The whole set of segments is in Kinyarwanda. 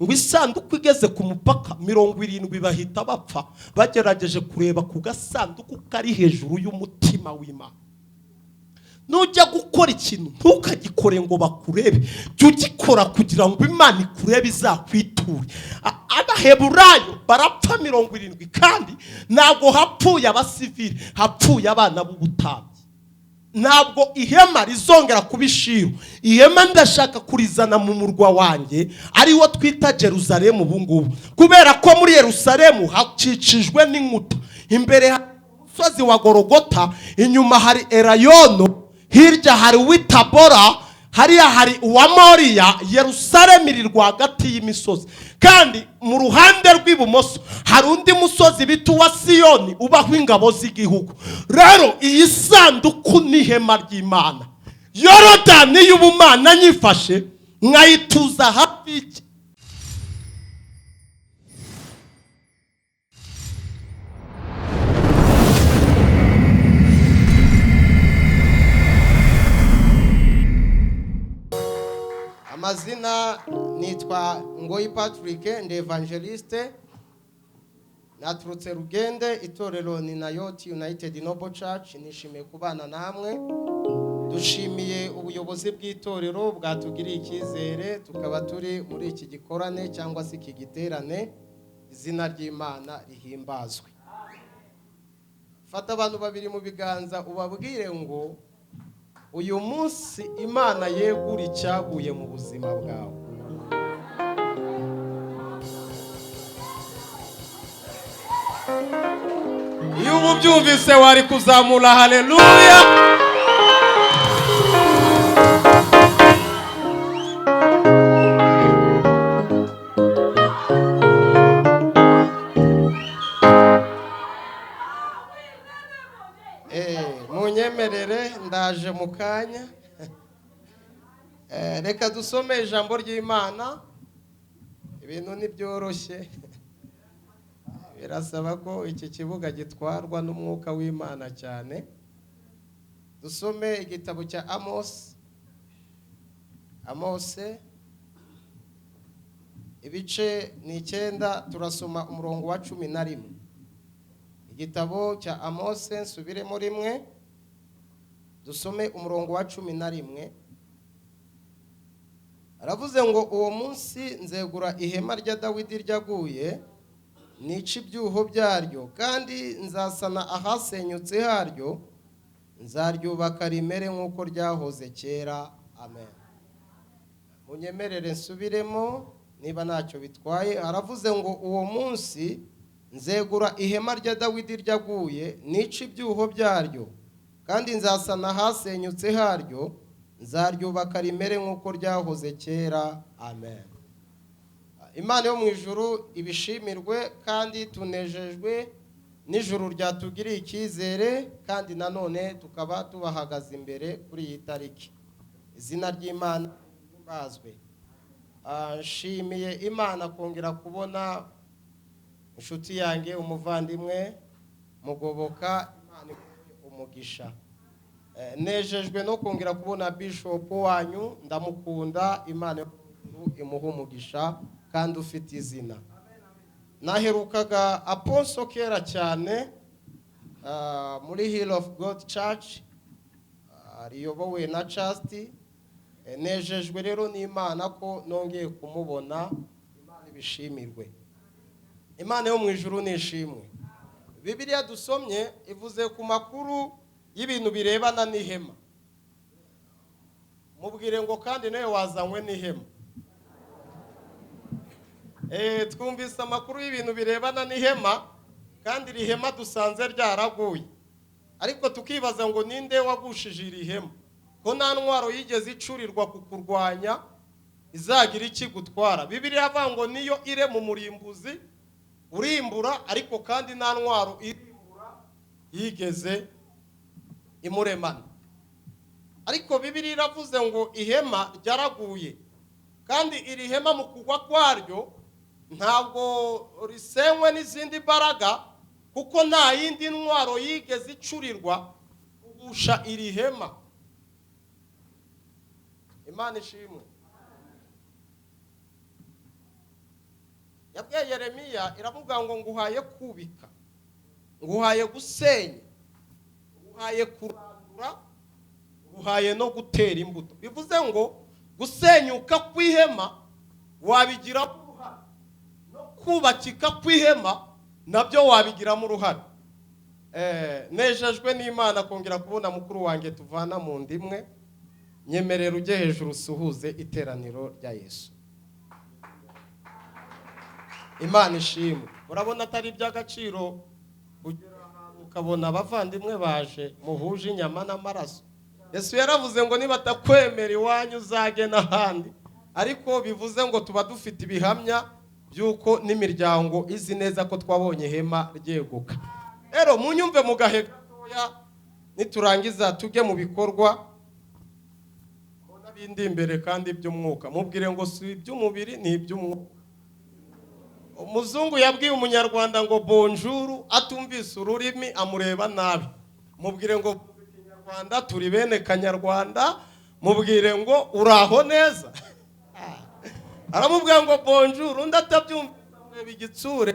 ngo isanduku igeze ku mupaka 70 bahita bapfa bagerageje kureba ku gasanduku kari hejuru y'umutima w'Imana. Nujya gukora ikintu ntukagikore ngo bakurebe, cyo gikora kugira ngo Imana ikurebe izakwiture. Abaheburayo barapfa 70 kandi ntabwo hapfuye abasivili, hapfuye abana b'ubutambyi. Ntabwo ihema rizongera kubishiro. Ihema ndashaka kurizana mu murwa wanjye ariwo twita Jerusalem ubungubu, kubera ko muri Yerusalemu hacicijwe n'inkuta. Imbere hari umusozi wa Golgota, inyuma hari Elayono, hirya hari Witabora, hariya hari uwa Moriya. Yerusalemu iri rwagati y'imisozi, kandi mu ruhande rw'ibumoso hari undi musozi bita uwa Siyoni ubaho ingabo z'igihugu. Rero iyi sanduku ni ihema ry'Imana. Yorodani y'ubumana nyifashe nkayituza hafi. Amazina nitwa Ngoyi Patrick, ndi evangeliste. Naturutse Rugende, itorero ni Nayoti United Noble Church. Nishimiye kubana namwe. Dushimiye ubuyobozi bw'itorero bwatugiriye icyizere tukaba turi muri iki gikorane cyangwa se iki giterane. Izina ry'Imana rihimbazwe. Fata abantu babiri mu biganza ubabwire ngo uyu munsi Imana yegura icyaguye mu buzima bwawe. Iyo ubyumvise wari kuzamura haleluya. Munyemerere ndaje mu kanya. Reka dusome ijambo ry'Imana. Ibintu ni byoroshye. Birasaba ko iki kibuga gitwarwa n'umwuka w'Imana cyane. Dusome igitabo cya Amose ibice ni 9, turasoma umurongo wa 11. Igitabo cya Amose nsubiremo rimwe, dusome umurongo wa 11. Aravuze ngo uwo munsi nzegura ihema rya Dawidi ryaguye, nica ibyuho byaryo, kandi nzasana ahasenyutse haryo, nzaryubaka rimere nk'uko ryahoze kera. Amen. Munyemerere nsubiremo niba ntacyo bitwaye. Aravuze ngo uwo munsi nzegura ihema rya Dawidi ryaguye, nica ibyuho byaryo, kandi nzasana ahasenyutse haryo, nzaryubaka rimere nk'uko ryahoze kera. Amen. Imana yo mu ijuru ibishimirwe, kandi tunejejwe n'ijuru ryatugiriye icyizere, kandi nanone tukaba tubahagaze imbere kuri iyi tariki. Izina ry'Imana rihimbazwe. Nshimiye Imana kongera kubona inshuti yanjye, umuvandimwe Mugoboka. Imana Umugisha. Nejejwe no kongera kubona bishop wanyu, ndamukunda. Imana imuha umugisha kandi ufite izina. Naherukaga apostle kera cyane muri Hill of God Church, riyobowe na Chasti. Nejejwe rero n'Imana ko nongeye kumubona. Imana ibishimirwe. Imana yo mu ijuru nishimwe. Bibiliya dusomye ivuze ku makuru y'ibintu birebana n'ihema. Mubwire ngo kandi nawe wazanywe n'ihema. Twumvise amakuru y'ibintu birebana n'ihema, kandi iri hema dusanze ryaraguye. Ariko tukibaza ngo ninde wagushije iri hema, ko nta ntwaro yigeze icurirwa kukurwanya izagira ikigutwara. Bibiliya avuga ngo niyo ire mu murimbuzi urimbura, ariko kandi nta ntwaro irimbura yigeze imuremana. Ariko Bibiliya iravuze ngo ihema ryaraguye, kandi iri hema mu kugwa kwaryo ntabwo risenywe n'izindi mbaraga, kuko nta yindi ntwaro yigeze icurirwa kugusha iri hema. Imana ishimwe. yabwiye Yeremiya iravuga ngo nguhaye kubika, nguhaye gusenya, nguhaye kurandura, nguhaye no gutera imbuto. Bivuze ngo gusenyuka kw'ihema wabigiramo uruhare, no kubakika kw'ihema nabyo wabigiramo uruhare. Nejejwe n'Imana kongera kubona mukuru wanjye tuvana mu ndimwe. Nyemerera ujye hejuru usuhuze iteraniro rya Yesu. Imana ishimwe. Urabona atari iby'agaciro kugera ahantu ukabona abavandimwe baje muhuje inyama n'amaraso. Yesu yaravuze ngo nibatakwemera iwanyu uzage n'ahandi, ariko bivuze ngo tuba dufite ibihamya by'uko n'imiryango izi neza ko twabonye ihema ryeguka. Rero munyumve mu gahe gatoya, niturangiza tujye mu bikorwa bindi imbere kandi by'umwuka. Mubwire ngo si iby'umubiri ni iby'umwuka. Umuzungu yabwiye umunyarwanda ngo bonjour, atumvise ururimi amureba nabi. Mubwire ngo Kinyarwanda turi bene Kanyarwanda, mubwire ngo uraho neza. Aramubwira ngo bonjour, undi atabyumvise amureba igitsure.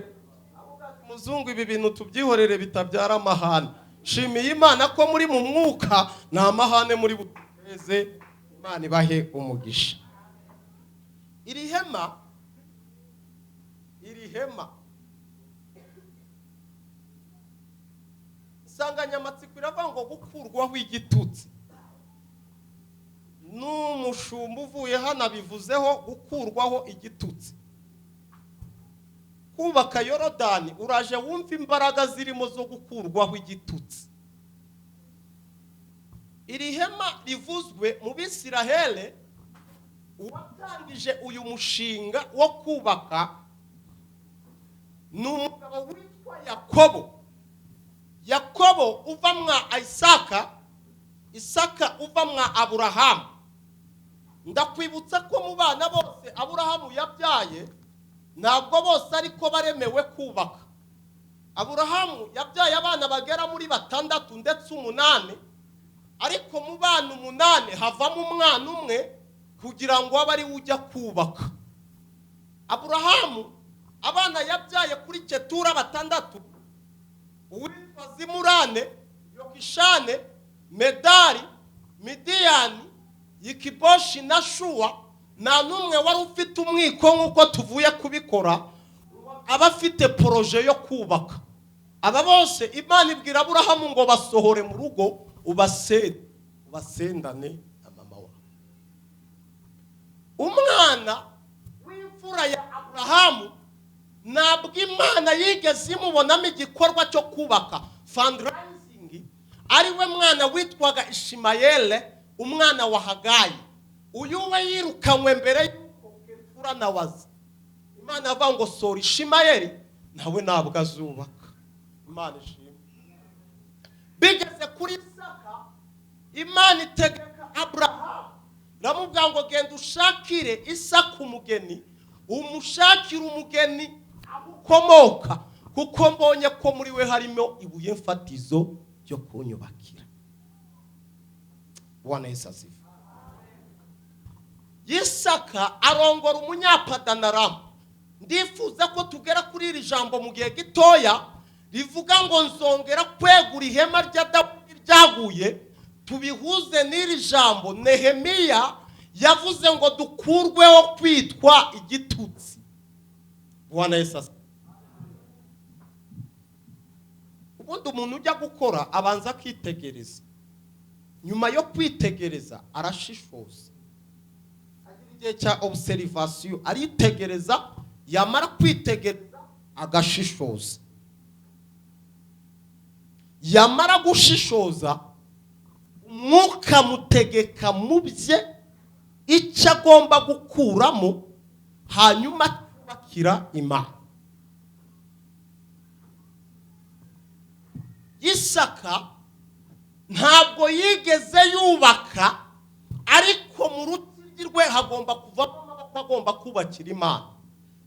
Umuzungu ibi bintu tubyihorere bitabyara amahane. Shimiye Imana ko muri mu mwuka nta mahane muri buteze. Imana ibahe umugisha. Iri hema insanganyamatsiko iravuga ngo gukurwaho igitutsi. N'umushumba uvuye hano bivuzeho gukurwaho igitutsi. Kubaka Yorodani uraje wumva imbaraga zirimo zo gukurwaho igitutsi. Iri hema rivuzwe mu Bisiraheli, uwatangije uyu mushinga wo kubaka ni umugabo witwa Yakobo. Yakobo uva mwa Isaka, Isaka uva mwa Aburahamu. Ndakwibutsa ko mu bana bose Aburahamu yabyaye ntabwo bose ariko baremewe kubaka. Aburahamu yabyaye abana bagera muri 6 ndetse 8, ariko mu bana 8 havamo umwana umwe kugira ngo abe ari ujya kubaka. Aburahamu abana yabyaye kuri Ketura 6, uwitwa Zimurane, Yokishane, Medari, Midiyani, Yikiboshi na Shuwa. Nta numwe wari ufite umwiko nk'uko tuvuye kubikora aba afite proje yo kubaka. Aba bose Imana ibwira Aburahamu ngo basohore mu rugo ubasendane na mama wa. Umwana w'imfura ya Aburahamu ntabwo Imana yigeze imubonamo igikorwa cyo kubaka fundraising, ariwe mwana witwaga Ishimayeli, umwana wa Hagayi. Uyu we yirukanywe mbere y'uko Ketura na waza. Imana avuga ngo sora Ishimayeli nawe ntabwo azubaka. Imana ishimwe. Bigeze kuri Isaka, Imana itegeka Abrahamu, ramubwira ngo genda ushakire Isaka umugeni, umushakire umugeni amukomoka, kuko mbonye ko muri we harimo ibuye mfatizo ryo kunyubakira. Bwana Yesu asifiwe. Isaka arongora umunyapadanaramu. Ndifuza ko tugera kuri iri jambo mu gihe gitoya rivuga ngo nzongera kwegura ihema rya Dawidi ryaguye, tubihuze n'iri jambo Nehemiya yavuze ngo dukurweho kwitwa igitutsi. Bwana Yesu asifiwe. Ubundi umuntu ujya gukora abanza akitegereza, nyuma yo kwitegereza arashishoza. Igihe cya observation aritegereza, yamara kwitegereza agashishoza. Yamara gushishoza, umwuka mutegeka mu bye icyo agomba gukuramo, hanyuma akubakira Imana. Isaka ntabwo yigeze yubaka, ariko mu ruti rwe hagomba kuvamo amaboko agomba kubakira Imana.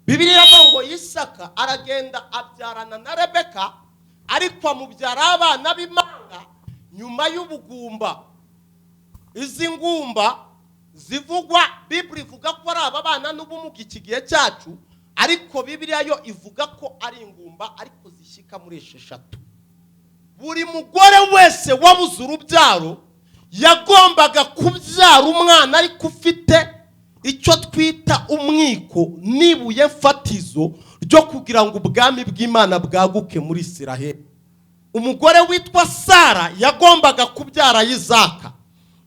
Bibiliya iravuga ngo Isaka aragenda abyarana na Rebeka, ariko amubyara abana b'imanga nyuma y'ubugumba. Izi ngumba zivugwa Biblia ivuga ko ari aba bana n'ubumuga iki gihe cyacu, ariko Bibiliya yo ivuga ko ari ingumba ariko zishyika muri 6. Buri mugore wese wabuze urubyaro yagombaga kubyara umwana ariko ufite icyo twita umwiko nibuye fatizo ryo kugira ngo ubwami bw'Imana bwaguke muri Isiraheli. Umugore witwa Sara yagombaga kubyara Isaka.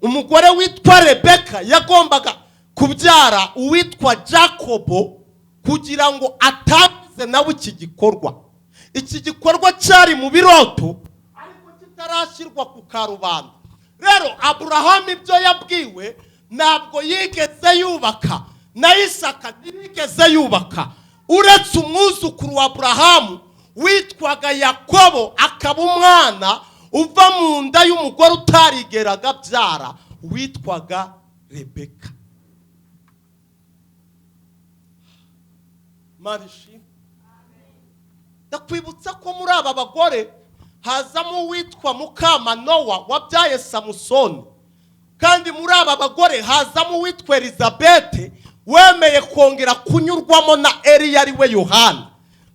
Umugore witwa Rebeka yagombaga kubyara uwitwa Jacobo kugira ngo atangize nawe iki gikorwa. Iki gikorwa cyari mu biroto ariko kitarashyirwa ku karubanda. Rero Abrahamu ibyo yabwiwe ntabwo yigeze yubaka, na Isaka ntiyigeze yubaka, uretse umwuzukuru wa Abrahamu witwaga Yakobo akaba umwana uva mu nda y'umugore utarigeraga byara witwaga Rebeka. Marishi ndakwibutsa ko muri aba bagore hazamo uwitwa Mukamanowa wabyaye Samusoni, kandi muri aba bagore hazamo uwitwa Elizabeth wemeye kongera kunyurwamo na Eliya ari we Yohana.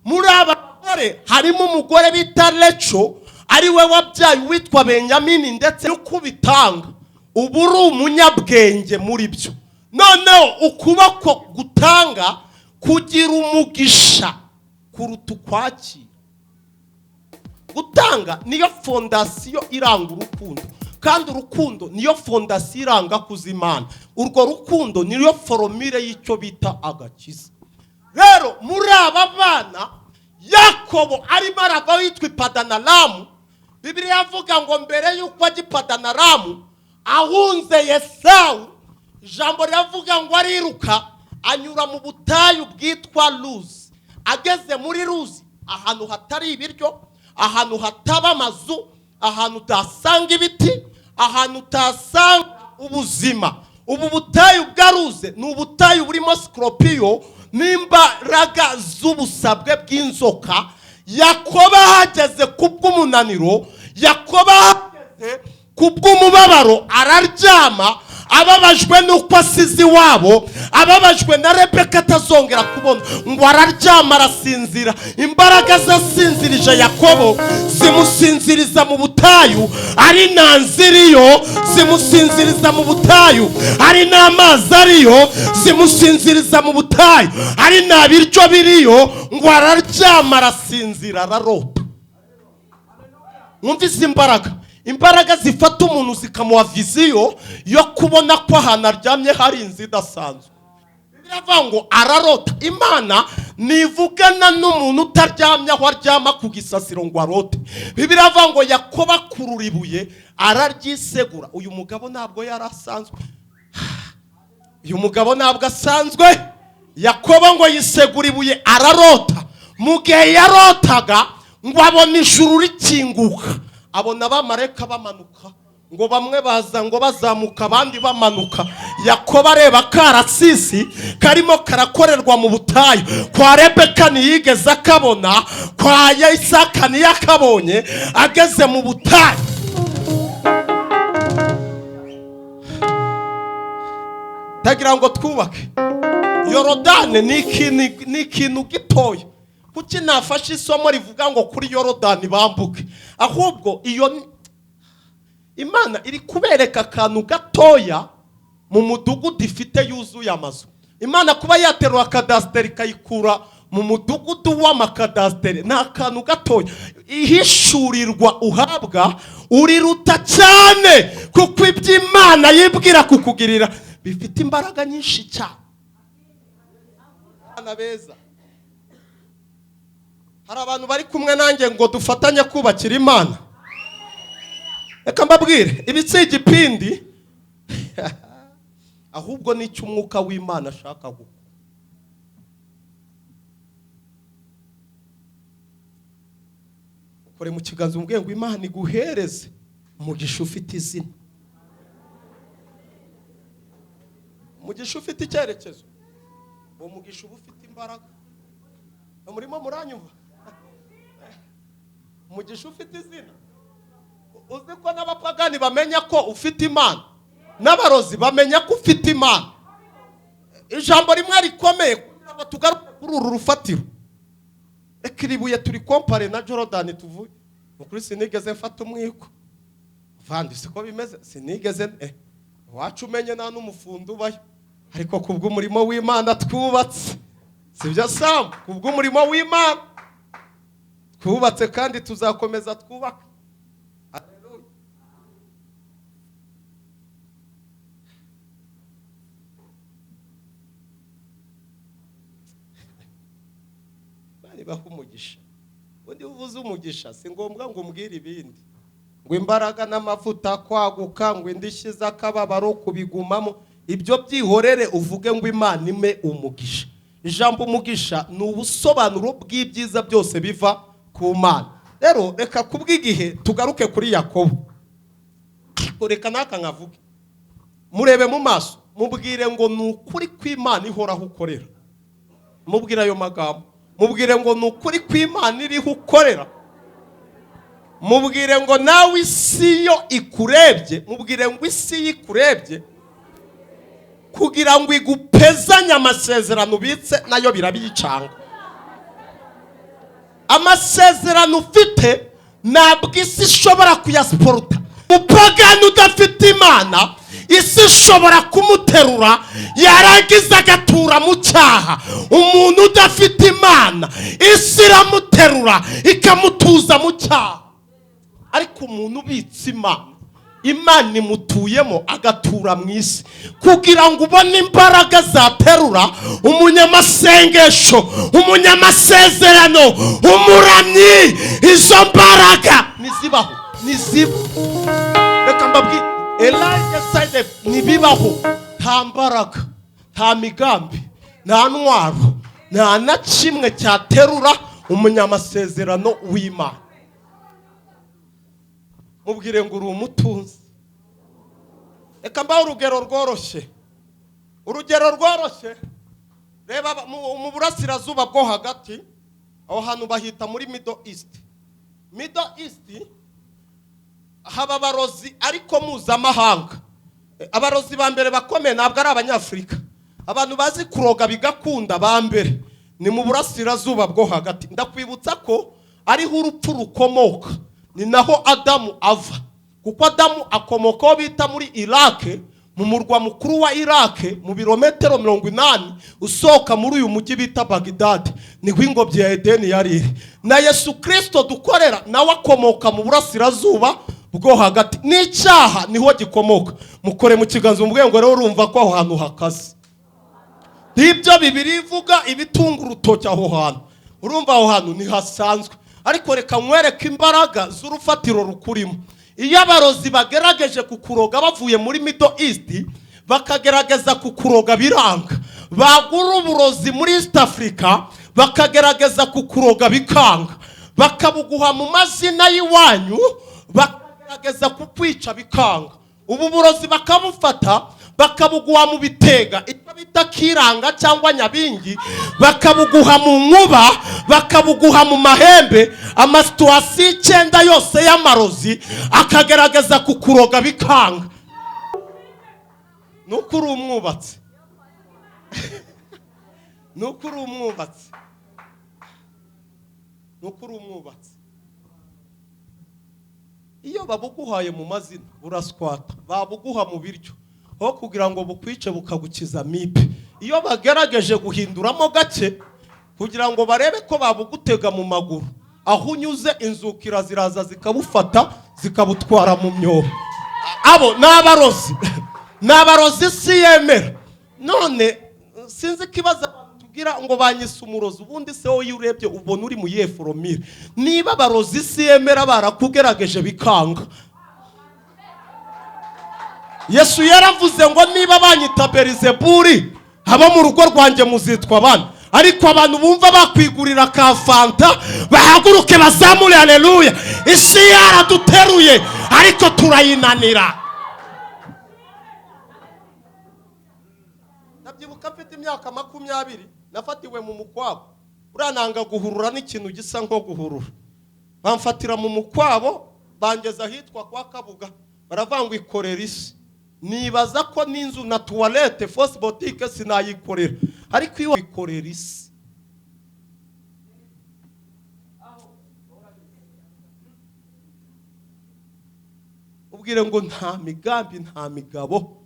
Muri aba bagore harimo umugore bita Lecho ari we wabyaye uwitwa Benyamini ndetse no kubitanga ubu uri umunyabwenge muri byo. Noneho ukuboko gutanga kugira umugisha kuruta ukwakira. Gutanga niyo fondasiyo iranga urukundo, kandi urukundo niyo fondasiyo iranga kuzimana. Urwo rukundo niyo formule y'icyo bita agakiza. Rero muri aba bana Yakobo arimo arava witwa Padanaramu, Bibiliya yavuga ngo mbere y'uko ajya Padanaramu ahunze Yesawu, ijambo riravuga ngo ariruka anyura mu butayu bwitwa Luzi. Ageze muri Luzi, ahantu hatari ibiryo, ahantu hataba amazu, ahantu utasanga ibiti, ahantu utasanga ubuzima. Ubu butayu bwaruze ni ubutayu burimo Scorpio n'imbaraga z'ubusabwe bw'inzoka. Yakobo hageze kubw'umunaniro, Yakobo hageze kubw'umubabaro araryama, ababajwe nuko asize iwabo, ababajwe na Rebeka atazongera kubona, ngo araryama arasinzira. Imbaraga zasinzirije Yakobo zimusinziriza mu butayu, ari nta nziriyo zimusinziriza mu butayu, ari n'amazi ariyo zimusinziriza mu butayu, ari nta biryo biriyo, ngo araryama arasinzira ararota. Mwumvise imbaraga zifata umuntu zikamuha viziyo yo kubona ko ahantu aryamye hari inzu idasanzwe. Biravuga ngo ararota. Imana nivugana n'umuntu utaryamye aho aryama ku gisasiro ngo arote. Biravuga ngo Yakobo akurura ibuye araryisegura. Uyu mugabo ntabwo yarasanzwe, uyu mugabo ntabwo asanzwe. Yakobo ngo yisegura ibuye ararota. Mu gihe yarotaga ngo abona ijuru rikinguka, abona abamarayika bamanuka, ngo bamwe baza ngo bazamuka abandi bamanuka. Yakobo areba karasisi karimo karakorerwa mu butayu. Kwa Rebeka ntiyigeze akabona, kwa Isaka ntiyakabonye. Ageze mu butayu tagira ngo twubake Yorodani ni ikintu gitoya. Kuki nafashe isomo rivuga ngo kuri Yorodani bambuke? Ahubwo iyo Imana iri kubereka akantu gatoya mu mudugudu ifite yuzuye amazu. Imana kuba yaterura kadasiteri kayikura mu mudugudu w'amakadasiteri ni akantu gatoya. Ihishurirwa uhabwa uriruta cyane, kuko iby'Imana yibwira kukugirira bifite imbaraga nyinshi cyane. Abana beza, hari abantu bari kumwe nanjye ngo dufatanye kubakira Imana. Reka mbabwire, ibitsi igipindi ahubwo ni cy'umwuka w'Imana ashaka gukora. Kore mu kiganza umubwiye ngo Imana iguhereze umugisha ufite izina, umugisha ufite icyerekezo, uwo mugisha uba ufite imbaraga. Murimo muranyumva? Umugisha ufite izina. Uzi ko n'abapagani bamenya ko ufite Imana, n'abarozi bamenya ko ufite Imana. Ijambo rimwe rikomeye kugira ngo tugaruke kuri uru rufatiro. Reka iribuye turi kompare na Jordan tuvuye. Ukuri sinigeze mfata umwiko. Vandi siko bimeze, sinigeze wacu umenye nta n'umufundo ubayo. Ariko kubw'umurimo w'Imana twubatse. Sibyo Sam, kubw'umurimo w'Imana twubatse kandi tuzakomeza twubaka. Haleluya. Bari baho umugisha. Undi uvuze umugisha si ngombwa ngo umbwire ibindi. Ngo imbaraga n'amavuta kwaguka, ngo indishyi z'akababaro kubigumamo, ibyo byihorere uvuge ngo Imana ime umugisha. Ijambo umugisha ni ubusobanuro bw'ibyiza byose biva ku Mana. Rero reka kubw'igihe tugaruke kuri Yakobo. Reka naka nkavuge. Murebe mu maso, mubwire ngo ni ukuri kw'Imana ihoraho ukorera. Mubwire ayo magambo. Mubwire ngo ni ukuri kw'Imana iriho ukorera. Mubwire ngo nawe isi yo ikurebye, mubwire ngo isi ikurebye kugira ngo igupezanye amasezerano ubitse nayo birabicanga. Amasezerano ufite ntabwo isi ishobora kuyasporta. Umupagani udafite Imana isi ishobora kumuterura yarangiza agatura mu cyaha. Umuntu udafite Imana isi iramuterura ikamutuza mu cyaha. Ariko umuntu ubitse Imana imutuyemo agatura mu isi kugira ngo ubone imbaraga zaterura umunyamasengesho, umunyamasezerano, umuramyi. Izo mbaraga nizibaho, reka mbabwire Elijah said nibibaho. Nta mbaraga, nta migambi, nta ntwaro, nta na kimwe cyaterura umunyamasezerano w'Imana. Mubwire ngo uri umutunzi. Reka mbaho urugero rworoshye. Urugero rworoshye. Reba mu burasirazuba bwo hagati, aho hantu bahita muri Middle East. Middle East haba abarozi ariko mpuzamahanga. Abarozi ba mbere bakomeye ntabwo ari Abanyafurika. Abantu bazi kuroga bigakunda ba mbere ni mu burasirazuba bwo hagati. Ndakwibutsa ko ariho urupfu rukomoka. Ni naho Adamu ava. Kuko Adamu akomokaho bita muri Irake, mu murwa mukuru wa Irake, mu birometero 80 usohoka muri uyu mujyi bita Bagdad. Niho ingobyi ya Edeni yari. Na Yesu Kristo dukorera nawe akomoka mu burasirazuba bwo hagati. N'icyaha niho gikomoka. Mukore mu kiganza umubwiye ngo rero urumva ko aho hantu hakaze. Ibyo Bibiliya ivuga ibitunga urutoki aho hantu. Urumva aho hantu ni hasanzwe. Ariko reka nkwereke imbaraga z'urufatiro rukurimo. Iyo abarozi bagerageje kukuroga bavuye muri Middle East, bakagerageza kukuroga biranga. Bagura uburozi muri East Africa, bakagerageza kukuroga bikanga. Bakabuguha mu mazina y'iwanyu, bakagerageza kukwica bikanga. Ubu burozi bakabufata, bakabuguha mu bitega, icyo bita kiranga cyangwa nyabingi, bakabuguha mu nkuba, bakabuguha mu mahembe. Amasituwasiyo 9 yose y'amarozi akagerageza kukuroga bikanga. Nukuri umwubatsi. Nukuri umwubatsi. Nukuri umwubatsi. Iyo babuguhaye mu mazina buraswata, babuguha mu biryo ho kugira ngo bukwice bukagukiza mibe. Iyo bagerageje guhinduramo gake kugira ngo barebe ko babugutega mu maguru, aho unyuze inzukira ziraza zikabufata zikabutwara mu myobo. Abo n'abarozi. N'abarozi si yemera. None sinzi kibaza tubwira ngo banyise umurozi, ubundi se wowe urebye ubona uri mu yeforomire. Niba abarozi si yemera barakugerageje bikanga. Yesu yaravuze ngo niba banyita Beelzebuli, abo mu rugo rwanjye muzitwa abana. Ariko abantu bumva bakwigurira ka fanta bahaguruke bazamure haleluya. Isi yaraduteruye ariko turayinanira. Nabyibuka mfite imyaka 20 nafatiwe mu mukwabo. Urananga guhurura n'ikintu gisa nko guhurura. Bamfatira mu mukwabo bangeza hitwa kwa Kabuga. Baravanga ikorera isi. Nibaza ko n'inzu na toilette force boutique sinayikorera. Ariko iyo ikorera isi ubwire ngo nta migambi, nta migabo,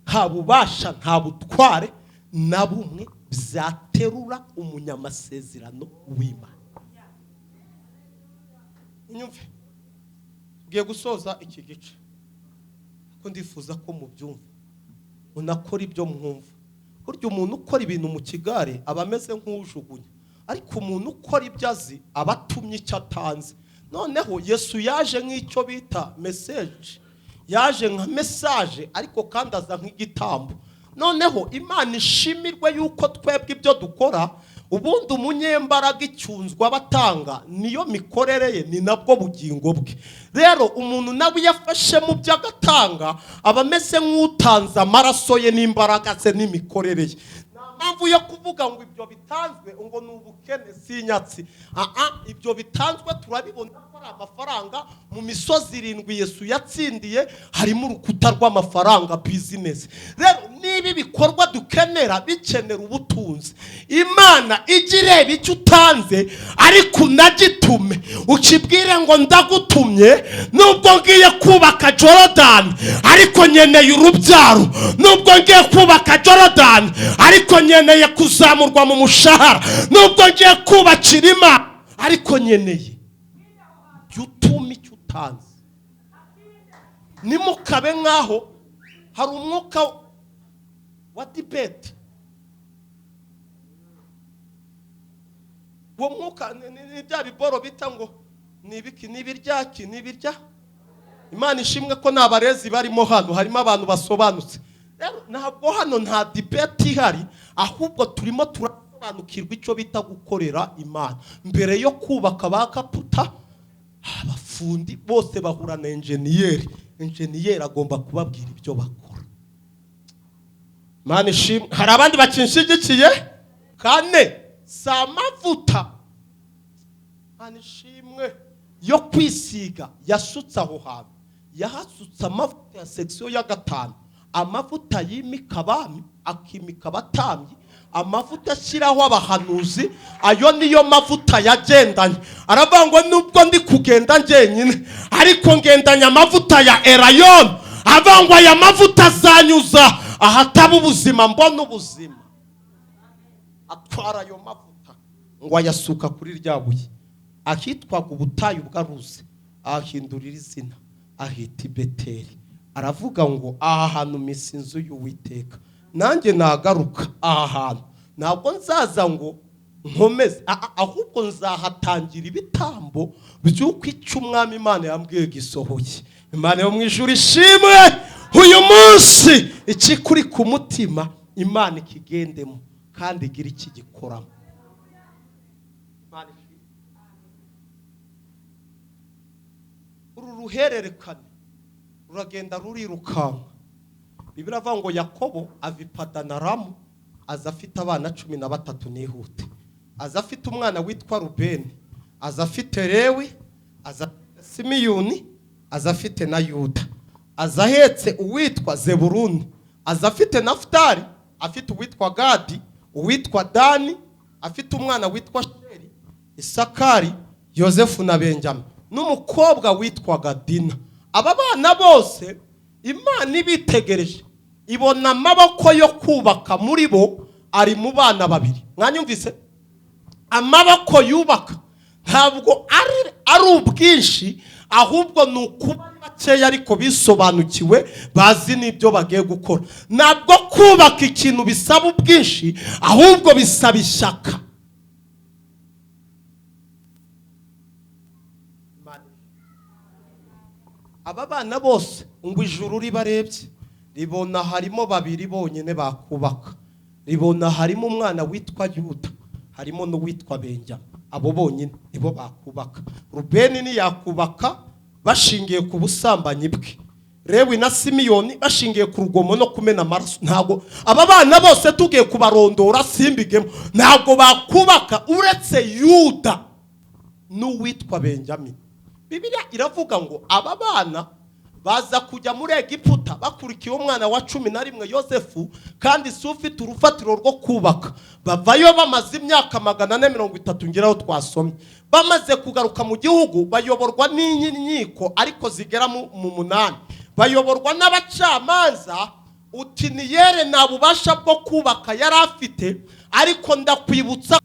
nta bubasha, nta butware na bumwe byaterura umunyamasezerano w'Imana. Unyumve, ugiye gusoza iki gice, ko ndifuza ko mubyumva, unakora ibyo mwumva. Burya umuntu ukora ibintu mu kigare aba ameze nk'ujugunya, ariko umuntu ukora ibyo azi aba atumye icyo atanze. Noneho Yesu yaje nk'icyo bita message, yaje nka message, ariko kandi aza nk'igitambo. Noneho Imana ishimirwe yuko twebwe ibyo dukora, ubundi umunyembaraga icyunzwa batanga niyo mikorere ye, ni nabwo bugingo bwe. Rero umuntu nawe yafashe mu byagatanga aba ameze nk'utanze amaraso ye n'imbaraga ze n'imikorere ye. Mpamvu yo kuvuga ngo ibyo bitanzwe ngo ni ubukene sinyatsi. Ibyo bitanzwe turabibona ko ari amafaranga. Mu misozi 7 Yesu yatsindiye harimo urukuta rw'amafaranga, business. Rero nibi bikorwa dukenera bikenera ubutunzi, Imana igireba icyo utanze, ariko unagitume ukibwire ngo ndagutumye. Nubwo ngiye kubaka Jordan ariko nyeneye urubyaro, nubwo ngiye kubaka Jordan ariko nyeneye kuzamurwa mu mushahara, nubwo ngiye kubakira Imana ariko nyeneye yutume icyo utanze. Nimukabe nkaho hari umwuka wa debate. Uwo mwuka ni bya biboro bita ngo nibiki nibiryaki nibirya. Imana ishimwe ko nabarezi barimo hano, harimo abantu basobanutse. Ntabwo hano nta debate ihari, ahubwo turimo turasobanukirwa icyo bita gukorera Imana. Mbere yo kubaka bakaputa, abafundi bose bahura na enjeniyeri. Enjeniyeri agomba kubabwira ibyo bakora. Imana ishimwe. Hari abandi bakinshigikiye? Kane, samavuta Imana ishimwe yo kwisiga yasutse aho hantu. Yahasutse amavuta ya section ya 5, amavuta yimika abami, akimika abatambyi, amavuta ashyiraho abahanuzi. Ayo niyo mavuta yagendanye. Aravuga ngo nubwo ndi kugenda njyenyine ariko ngendanya amavuta ya Erayon. Aravuga ngo aya mavuta azanyuza ahataba ubuzima mbona ubuzima. Atwara ayo mavuta ngo ayasuka kuri rya buye ahitwaga ubutayu bw'aruzi, ahindurira izina ahita Beteli. Aravuga ngo aha hantu misi inzu y'Uwiteka. Nanjye nagaruka aha hantu, ntabwo nzaza ngo nkomeze, ahubwo nzahatangira ibitambo by'uko icyo umwami Imana yambwiye gisohoye. Imana yo mu ijuru ishimwe. Uyu munsi ikikuri ku mutima Imana ikigendemo kandi igira iki gikoramo. Uru ruhererekane ruragenda rurirukanka. Bibiri avuga ngo Yakobo ava i Padanaramu aza afite abana 13 nihute. Aza afite umwana witwa Rubeni, aza afite Lewi, aza Simiyoni, aza afite na Yuda. Aza ahetse uwitwa Zeburuni, aza afite Naftali, afite uwitwa Gadi, uwitwa Dani, afite umwana witwa Sheri, Isakari, Yosefu na Benjamin, n'umukobwa witwa Dina. Aba bana bose Imana ibitegereje ibona amaboko yo kubaka muri bo ari mu bana babiri. Mwanyumvise? Amaboko yubaka ntabwo ari ubwinshi, ahubwo ni ukuba bakeya ariko bisobanukiwe, bazi n'ibyo bagiye gukora. Ntabwo kubaka ikintu bisaba ubwinshi, ahubwo bisaba ishyaka. Aba bana bose ngo ijuru ribarebye ribona harimo babiri bonyine bakubaka. Ribona harimo umwana witwa Yuda, harimo n'uwitwa Benjamin. Abo bonyine nibo bakubaka. Rubeni ni yakubaka bashingiye ku busambanyi bwe. Lewi na Simiyoni bashingiye ku rugomo no kumena amaraso. Ntabwo aba bana bose tugiye kubarondora simbigemo, ntabwo bakubaka uretse Yuda n'uwitwa Benjamin. Bibiliya iravuga ngo aba bana baza kujya muri Egiputa bakurikiye umwana wa 11 Yosefu, kandi si ufite urufatiro rwo kubaka. Bavayo bamaze imyaka 430 ngeraho twasomye. Bamaze kugaruka mu gihugu bayoborwa n'inkiko ariko zigera mu 8. bayoborwa n'abacamanza. Utiniyere nta bubasha bwo kubaka yari afite, ariko ndakwibutsa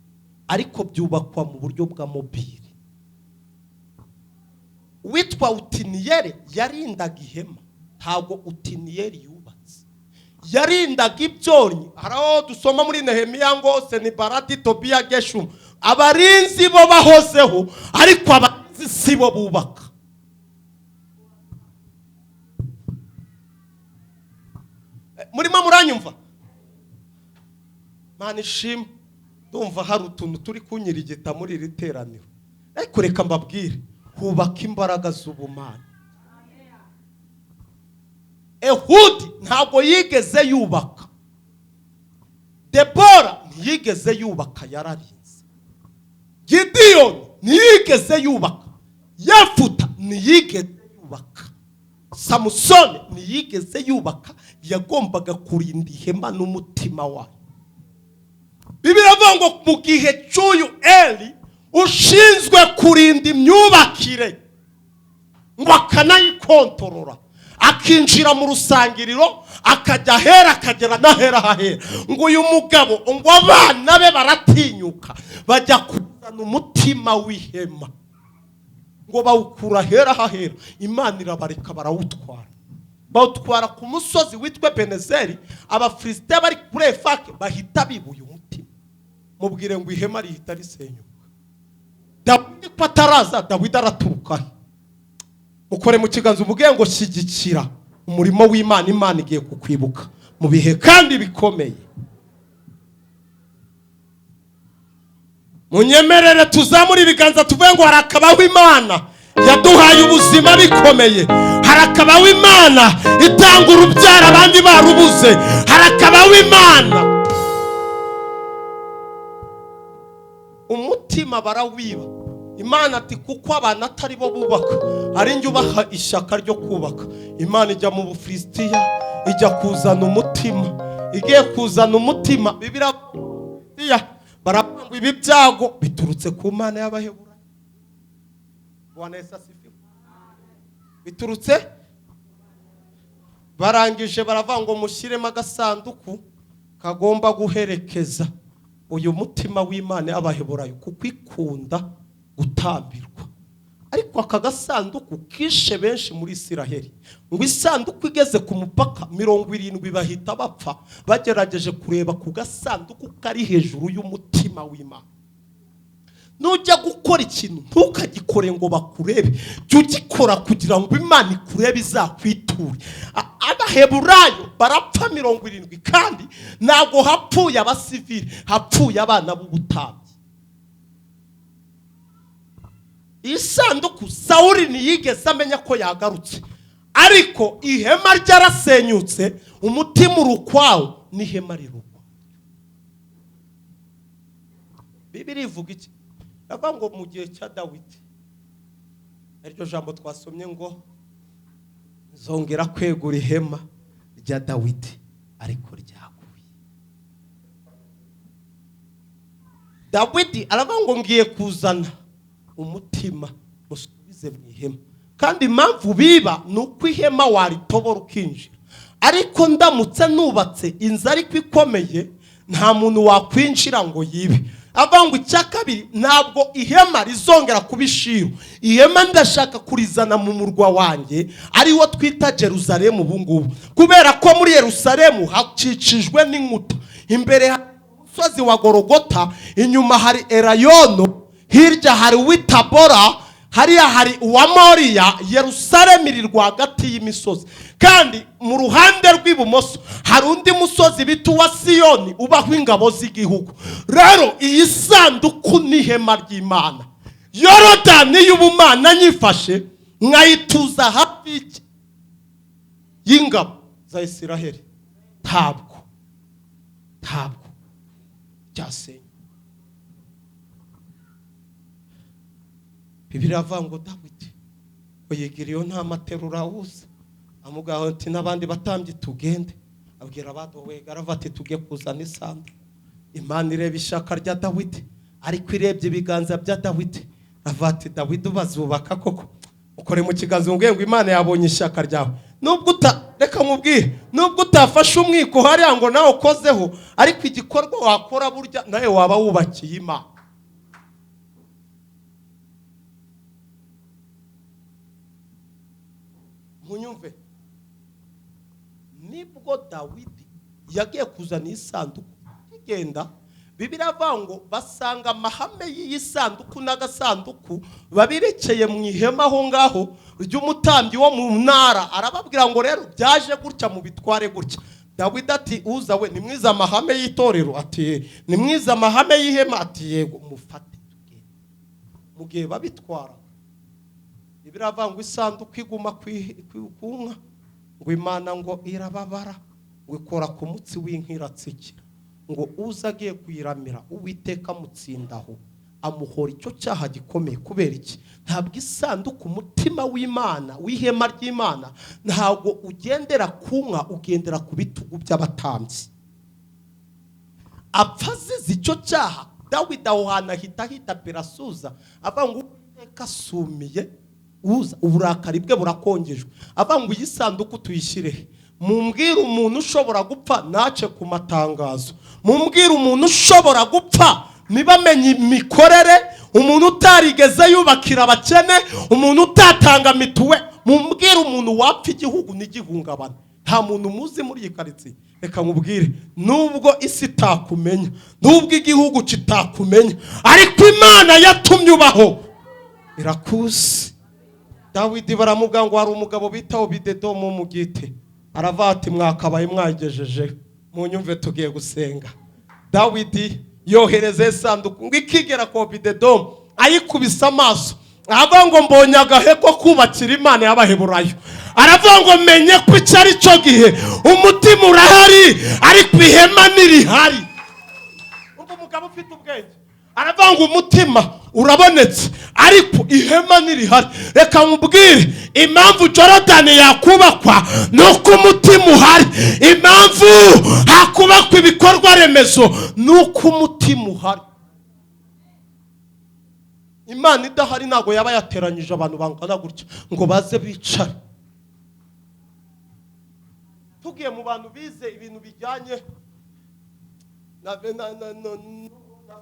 ariko byubakwa mu buryo bwa mobile. Witwa Utiniyere yarindaga ihema, ntabwo Utiniyere yubatse, yarindaga ibyonnyi. Haraho dusoma muri Nehemiya ngo Senibarati, Tobiya, Geshumu, abarinzi bo bahozeho, ariko abarinzi si bo bubaka. Murimo muranyumva? Mana ishimwe. Ndumva hari utuntu turi kunyirigita muri iri teraniro, ariko reka mbabwire, hubaka imbaraga z'ubumana. Ehudi ntabwo yigeze yubaka, Debora ntiyigeze yubaka, yararinze. Gideyoni ntiyigeze yubaka, Yefuta ntiyigeze yubaka, Samusoni ntiyigeze yubaka. Yagombaga kurinda ihema n'umutima wayo. Bibiliya ivuga ngo mu gihe cy'uyu Eli ushinzwe kurinda imyubakire, ngo akanayikontorora, akinjira mu rusangiriro, akajya ahera akagera n'ahera hahera, ngo uyu mugabo, ngo abana be baratinyuka bajya kuzana umutima w'ihema, ngo bawukura ahera hahera. Imana irabareka barawutwara, bawutwara ku musozi witwe Benezeri. Abafilisitiya bari kuri Efake bahita bibuye umutima. Mubwire ngo ihema rihita risenyuka. Dawidi ko ataraza, Dawidi araturuka. Mukore mu kiganza umubwire ngo shyigikira umurimo w'Imana. Imana igiye kukwibuka mu bihe kandi bikomeye. Munyemerere tuzamure ibiganza tuvuge ngo harakabaho Imana yaduhaye ubuzima bikomeye, harakabaho Imana itanga urubyaro abandi barubuze, harakabaho Imana. Umutima barawiba. Imana ati kuko abantu atari bo bubaka, ari njye ubaha ishyaka ryo kubaka. Imana ijya mu Bufilisitiya, ijya kuzana umutima. Igiye kuzana umutima, Bibiliya baravuga ngo ibi byago biturutse ku Mana y'Abaheburayo. Bwana Yesu asifiwe. Biturutse, barangije baravuga ngo mushyiremo agasanduku kagomba guherekeza uyu mutima w'Imana y'Abaheburayo, kuko ikunda gutambirwa. Ariko aka gasanduku kishe benshi muri Isiraheli. Ngo isanduku igeze ku mupaka 70 bahita bapfa, bagerageje kureba ku gasanduku kari hejuru y'umutima w'Imana. Nujya gukora ikintu ntukagikore ngo bakurebe, jya ugikora kugira ngo Imana ikurebe, izakwiture. Abaheburayo barapfa 70, kandi ntabwo hapfuye abasivili, hapfuye abana b'ubutambyi. Isanduku Sawuli ntiyigeze amenya ko yagarutse, ariko ihema ryarasenyutse, umutima urukwawo n'ihema rirugwa. Bibiliya ivuga iki? Avuga ngo mu gihe cya Dawidi, iryo jambo twasomye ngo zongera kwegura ihema rya Dawidi, ariko ryaguye. Dawidi aravuga ngo ngiye kuzana umutima musubize mu ihema, kandi impamvu biba nuko ihema waritobora ukinjira. Ariko ndamutse nubatse inzu ariko ikomeye, nta muntu wakwinjira ngo yibe. Avuga ngo icya kabiri, ntabwo ihema rizongera kubishiro. Ihema ndashaka kurizana mu murwa wanjye, ariwo twita Jerusalemu ubungubu, kubera ko muri Yerusalemu hacicijwe n'inkuta. Imbere hari umusozi wa Gologota, inyuma hari Elayono, hirya hari Witabora, hariya hari uwa Moriya. Yerusalemu iri rwagati y'imisozi, kandi mu ruhande rw'ibumoso hari undi musozi bita uwa Siyoni ubaho ingabo z'igihugu. Rero iyi sanduku ni ihema ry'Imana. Yorodani y'ubumana nyifashe nkayituza hafi y'ingabo za Isiraheli, ntabwo byasenye. Bibiliya avuga ngo Dawidi uyigiriyo nta materura uza, amugaho ati n'abandi batambye tugende. Abwira abadowega aravati tugiye kuzana isandu. Imana ireba ishaka rya Dawidi, ariko irebye ibiganza bya Dawidi, avati Dawidi bazubaka koko. Ukore mu kiganza ngo Imana yabonye ishaka ryawe. reka nkubwire, nubwo utafashe umwiko hariya ngo nawe ukozeho, ariko igikorwa wakora burya nawe waba wubakiye Imana. Munyumve, nibwo Dawidi yagiye kuzana isanduku igenda, Bibiliya avuga ngo basanga amahame y'iyi sanduku n'agasanduku babirekeye mu ihema aho ngaho ry'umutambyi wo mu ntara. Arababwira ngo rero byaje gutya mu bitware gutya. Dawidi ati uza we ni mwiza amahame y'itorero, ati ni mwiza amahame y'ihema, ati yego mufate tugende. Mu gihe babitwara, Bibiliya avuga ngo isanduku iguma kunka, ngo Imana ngo irababara, ngo ikora ku mutsi w'inka iratsikira, ngo uza agiye kuyiramira Uwiteka amutsindaho amuhora icyo cyaha gikomeye. Kubera iki? Ntabwo isanduku umutima w'Imana w'ihema ry'Imana ntabwo ugendera kunka, ugendera ku bitugu by'abatambyi. Apfa azize icyo cyaha, Dawidi aho hantu ahita perasuza avuga ngo Uwiteka asumiye, uza uburakari bwe burakongejwe. Avuga ngo iyi sanduku tuyishyirehe, mumbwire umuntu ushobora gupfa nace ku matangazo, mumbwire umuntu ushobora gupfa nibamenye imikorere, umuntu utarigeze yubakira abakene, umuntu utatanga mituwe, mumbwire umuntu wapfa igihugu n'igihungabana. Nta muntu muzi muri iyi karitsiye. Reka nkubwire, nubwo isi itakumenya, nubwo igihugu kitakumenya, ariko Imana yatumye ubaho irakuzi. Dawidi baramubwira ngo hari umugabo bita Obidedomu mu gite, aravuga ati mwakabaye mwagejeje, munyumve tugiye gusenga. Dawidi yohereza isanduku ngo ikigera ku Obidedomu, ayikubisa amaso, aravuga ngo mbonye agahe ko kubakira Imana y'Abaheburayo. Aravuga ngo menye ko icyo ari cyo gihe umutima urahari ariko ihema ntirihari. Umva umugabo ufite ubwenge, aravuga ngo umutima urabonetse ariko ihema ntirihari. Reka mubwire, impamvu Jordan yakubakwa nuko umutima uhari, impamvu hakubakwa ibikorwa remezo nuko umutima uhari. Imana idahari ntago yaba yateranyije abantu bangana gutya ngo baze bicare. Tugiye mu bantu bize ibintu bijyanye na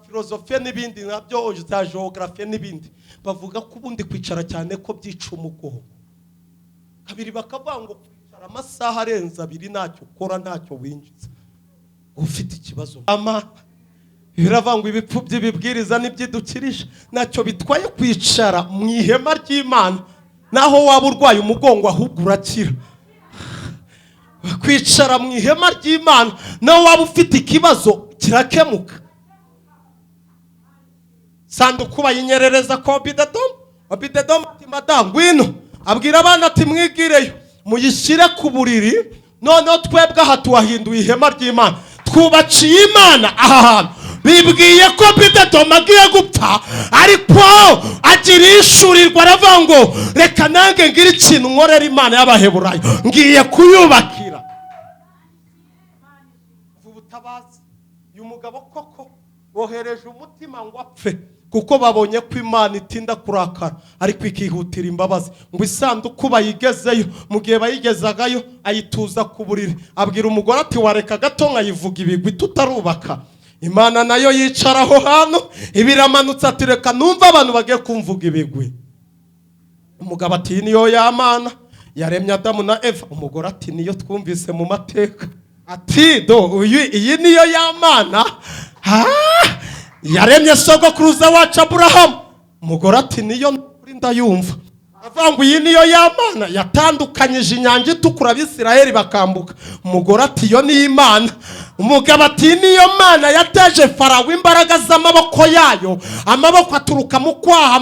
filozofiya n'ibindi nabyo za geography n'ibindi, bavuga ko ubundi kwicara cyane ko byica umugongo. Kabiri bakavuga ngo kwicara amasaha arenze 2 ntacyo ukora, ntacyo winjiza, ufite ikibazo. Biravuga ngo ibipfu by'ibibwiriza n'ibyidukirije ntacyo bitwaye kwicara mu ihema ry'Imana, naho waba urwaye umugongo ahubwo urakira. Kwicara mu ihema ry'Imana naho waba ufite ikibazo kirakemuka. Sanduku bayinyerereza ko Obidedomu ati madamu ngwino, abwira abana ati mwigireyo muyishyire ku buriri, noneho twebwe aha tuwahinduye ihema ry'Imana, twubaciye Imana aha hantu. Bibwiye ko Obidedomu agiye gupfa, ariko agira ishurirwa, aravuga ngo reka nange ngira ikintu nkorera Imana y'Abaheburayo, ngiye kuyubakira. Ubutabazi uyu mugabo koko wohereje umutima ngo apfe, kuko babonye ko Imana itinda kurakara ariko ikihutira imbabazi. Ngo isanduku bayigezeyo, mu gihe bayigezagayo ayituza ku buriri, abwira umugore ati wareka gato nkayivuga ibigwi tutarubaka. Imana nayo yicaraho hano ibiramanutse, ati reka numva abantu bagiye kumvuga ibigwi. Umugabo ati niyo ya Mana yaremye Adamu na Eva. Umugore ati niyo twumvise mu mateka. Ati do iyi niyo ya Mana yaremye sogokuruza wacu Aburahamu. Umugore ati niyo ndayumva. Avuga ngo iyi niyo ya Mana yatandukanyije inyanja itukura Abisirayeli bakambuka. Umugore ati yo ni Imana. Umugabo ati niyo Mana yateje Farawo imbaraga z'amaboko yayo, amaboko aturuka mu kwaha,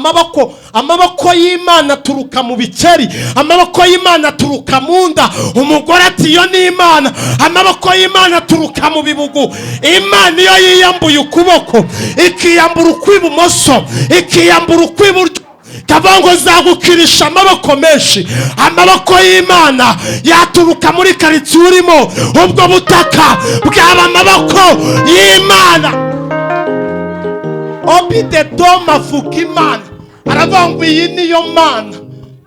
amaboko y'Imana aturuka mu bikeri, amaboko y'Imana aturuka mu nda. Umugore ati yo ni Imana, amaboko y'Imana aturuka mu bibugu. Imana iyo yiyambuye ukuboko ikiyambura ukw'ibumoso ikiyambura ukw'iburyo, kavango zagukirisha amaboko menshi. Amaboko y'Imana yaturuka muri karitsiye urimo, ubwo butaka bwaba amaboko y'Imana. Obidedomu avuga Imana, aravuga ngo iyi niyo Mana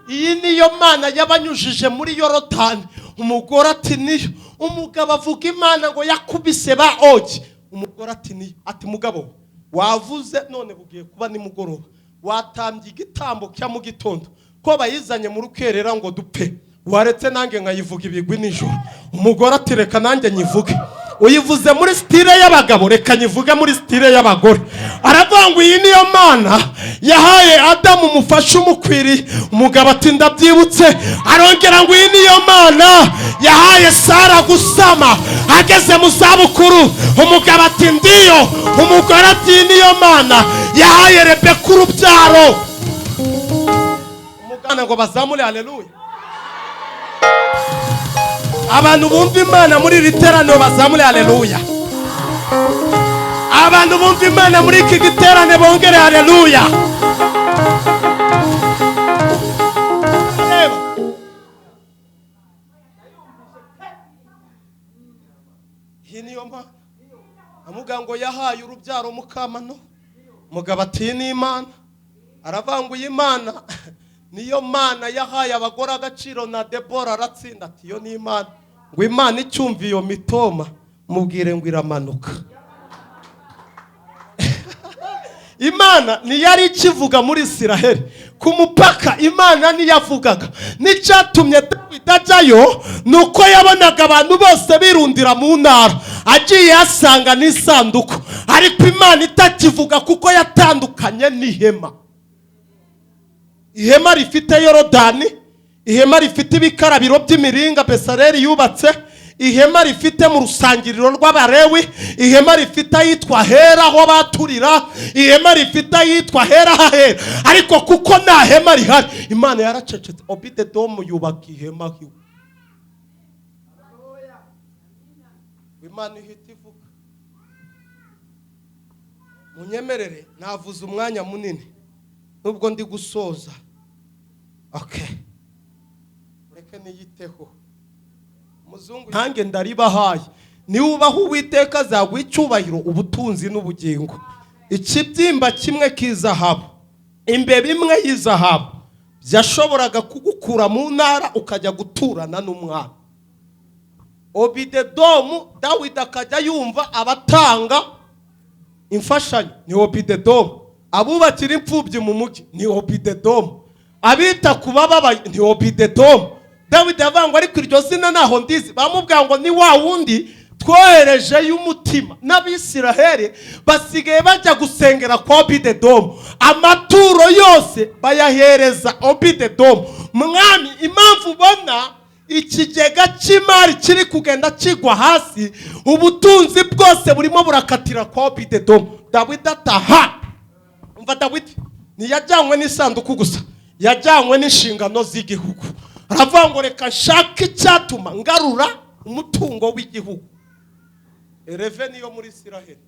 iyi niyo Mana yabanyujije muri Yorodani. Umugore ati niyo. Umugabo avuga Imana ngo yakubise ba Ogi. Umugore ati niyo. Ati mugabo wavuze none bugiye kuba ni mugoroba, watambye igitambo cya mu gitondo ko bayizanye mu rukerera ngo dupfe, waretse nange nkayivuga ibigwi nijoro. Umugore ati reka nange nyivuge. Uyivuze muri style y'abagabo, reka nyivuge muri style y'abagore. Aravuga ngo iyi niyo Mana yahaye Adamu umufasha umukwiriye. Umugabo ati ndabyibutse. Arongera ngo iyi niyo Mana yahaye Sara gusama ageze mu zabukuru. Umugabo ati ndiyo. Umugore ati iyi niyo Mana yahaye Rebeka urubyaro. Umugana ngo bazamure haleluya. Abantu bumva Imana muri iri teraniro bazamure haleluya. Abantu bumva Imana muri iki giterane bongere haleluya. Iyi niyo Mana amuga ngo yahaye urubyaro Mukamano. Mugabo ati ni Imana. Aravanguye Imana niyo Mana yahaye abagore agaciro na Debora aratsinda. Ati yo ni Imana. Ngo Imana icyumva iyo mitoma mubwire ngo iramanuka. Imana ni yari ikivuga muri Isiraheli Kumupaka. Imana ni yavugaga. N'icyatumye Dawidi ajyayo nuko yabonaga abantu bose birundira mu ntara, agiye asanga n'isanduku, ariko Imana itakivuga kuko yatandukanye n'ihema. Ihema rifite Yorodani, ihema rifite ibikarabiro by'imiringa Besareli yubatse, ihema rifite mu rusangiriro rw'Abarewi, ihema rifite yitwa hera aho baturira, ihema rifite yitwa hera hahera. Ariko kuko nta hema rihari, Imana yaracecetse. Obidedomu yubaka ihema hiwe. Imana ihita ivuga. Munyemerere navuze umwanya munini nubwo ndi gusoza. Okay, reka niyiteho. Muzungu ntange ndaribahaye. Ni ubaho Uwiteka azagwa icyubahiro, ubutunzi n'ubugingo. Ikibyimba kimwe k'izahabu, imbeba imwe y'izahabu byashoboraga kugukura mu ntara ukajya guturana n'umwami. Obidedomu Dawidi akajya yumva abatanga imfashanyo ni Obidedomu, abubakira imfubyi mu mujyi ni Obidedomu, abita kubababaye ni Obidedomu. Dawidi avangwa ariko iryo zina naho ndizi. Bamubwira ngo ni wa wundi twohereje y'umutima. N'Abisiraheli basigaye bajya gusengera kwa Obidedomu, amaturo yose bayahereza Obidedomu. Mwami, impamvu ubona ikigega cy'imari kiri kugenda kigwa hasi, ubutunzi bwose burimo burakatira kwa Obidedomu. Dawidi ataha. Umva Dawidi ntiyajyanywe n'isanduku gusa, yajyanywe n'inshingano z'igihugu. Aravuga ngo reka nshake icyatuma ngarura umutungo w'igihugu. Reveni yo muri Isiraheli.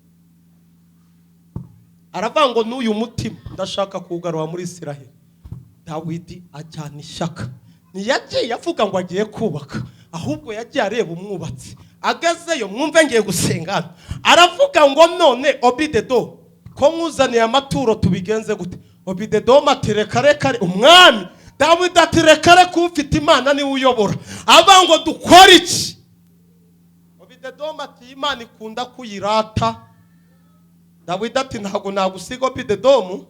Aravuga ngo n'uyu mutima ndashaka kugarura muri Isiraheli. Dawidi ajyana ishyaka. Ntiyagiye avuga ngo agiye kubaka, ahubwo yagiye areba umwubatsi. Agezeyo mwumve ngiye gusenga. Aravuga ngo none Obidedomu ko nkuzaniye amaturo tubigenze gute? Obidedomu ati reka reka umwami. Dawidi ati reka reka ufite Imana niwe uyobora. Aba ngo dukora iki? Obidedomu ati Imana ikunda kuyirata. Dawidi ati ntago nagusiga Obidedomu,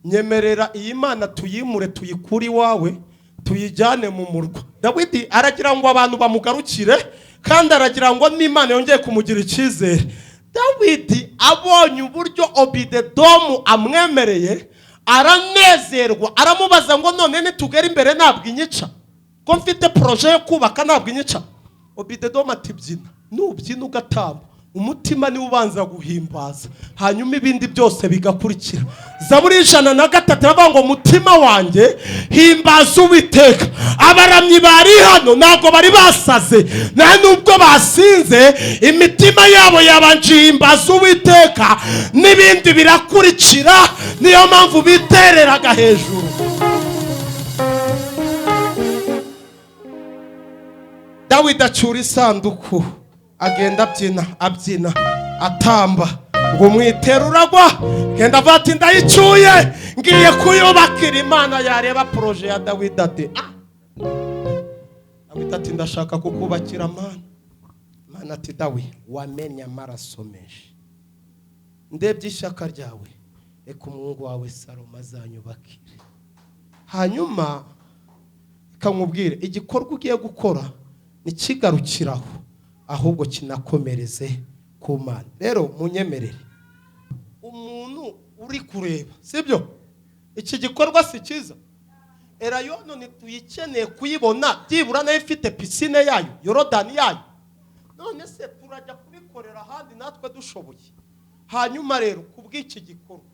nyemerera iyi Mana tuyimure tuyikuri wawe tuyijyane mu murwa. Dawidi aragira ngo abantu bamugarukire kandi aragira ngo n'Imana yongeye kumugira icyizere. Dawidi abonye uburyo Obidedomu amwemereye aranezerwa, aramubaza ngo none nitugera imbere ntabwo inyica ko mfite projet yo kubaka ntabwo inyica? Obidedomu ati byina, nubyina ugatamba umutima ni ubanza guhimbaza, hanyuma ibindi byose bigakurikira. Zaburi 103 aravuga ngo mutima wanjye himbaza Uwiteka. Abaramyi bari hano ntago bari basaze, nta nubwo basinze, imitima yabo yabanje himbaza Uwiteka, n'ibindi birakurikira. Niyo mpamvu bitereraga hejuru. Dawidi acyura isanduku, agenda abyina atamba, ngo umwitero uragwa genda vati ndayicuye ngiye kuyubakira. Imana yareba proje ya Dawidi ati Dawidi ati ndashaka kukubakira mana. Imana ati Dawidi wamenye amaraso menshi, ndebye ishyaka ryawe, reka umuhungu wawe Salomo azanyubakire. Hanyuma ikamubwira igikorwa ugiye gukora ntikigarukiraho, ahubwo kinakomereze ku Mana. Rero munyemerere, umuntu uri kureba sibyo, iki gikorwa si cyiza. Erayono ntituyikeneye kuyibona byibura nayo ifite pisine yayo, Yorodani yayo. None se turajya kubikorera ahandi natwe dushoboye? Hanyuma rero kubw'iki gikorwa